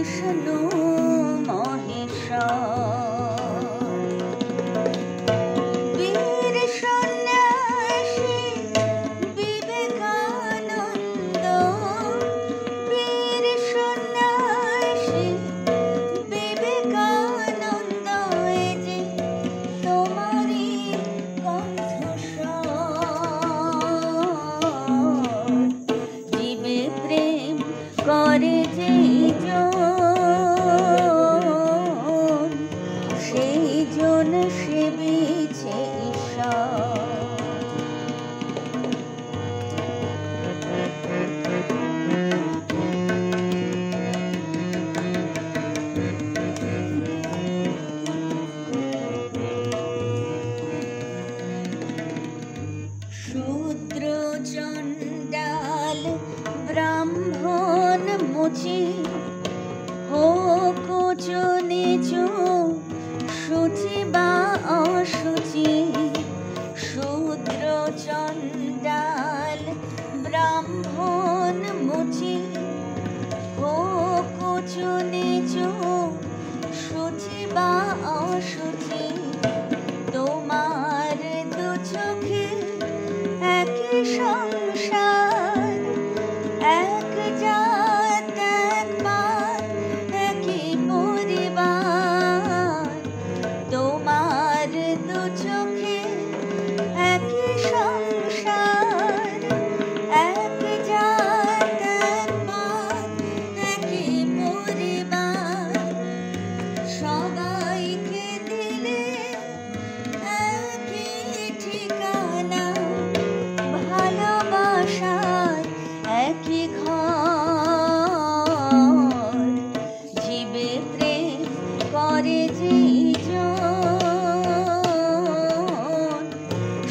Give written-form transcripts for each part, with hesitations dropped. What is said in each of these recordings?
বিষ্ণু মহেশ্বর, বীর সন্ন্যাসী বিবেকানন্দ, বীর সন্ন্যাসী বিবেকানন্দ, এ যে তোমারই কণ্ঠস্বর। জীবে প্রেম করে যেইজন, সেই জন সেবিছে ঈশ্বর। শূদ্র চণ্ডাল ব্রাহ্মণ মুচি, হোক উঁচু নিচু, শুচি বা অশুচি। শূদ্র চণ্ডাল ব্রাহ্মণ মুচি, হোক উঁচু নিচু, শুচি বা অশুচি। তোমার দু চোখে একই সংসার, এক জাত এক পাত একই পরিবার। তোমার দু চোখে একই সংসার, এক জাত এক পাত একই পরিবার। সবাইকে দিলে একই ঠিকানা, ভালোবাসার একই ঘর। জীবে প্রেম করে যেইজন,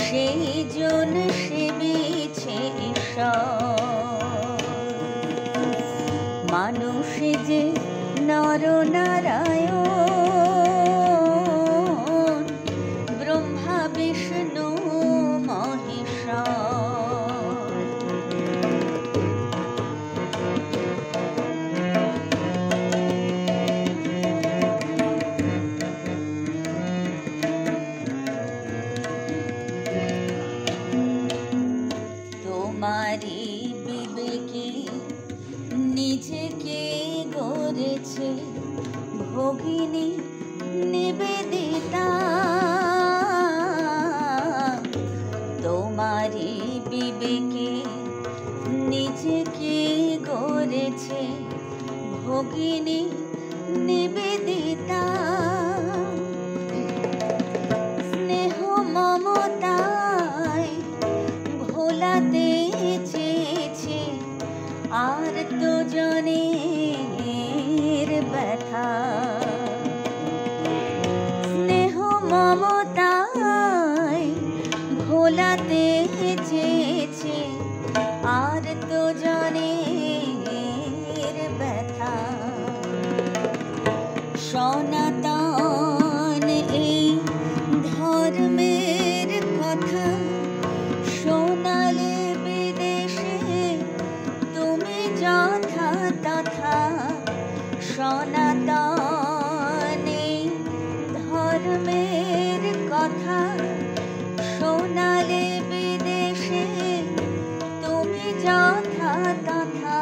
সেই জন সেবিছে ঈশ্বর। মানুষ যে নরনারায়ণ, ব্রহ্মা বিষ্ণু মহেশ্বর। তোমারই বিবেকে নিজেকে গড়েছে ভগিনী নিবেদিতা। তোমারই বিবেকে নিজেকে গড়েছে ভগিনী নিবেদিতা। স্নেহ মমতায় ভোলাতে চেয়েছে আর তো জনের ব্যথা। স্নেহ মমতায় ভোলাতে চেয়েছে আর তো জনের ব্যথা। সনাতন এই ধর্মের কথা শোনালে বিদেশে তুমি যথা তথা। সনাতন এই ধর্মের কথা শোনালে বিদেশে তুমি যথা তথা।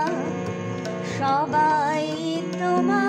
সবাই তোমার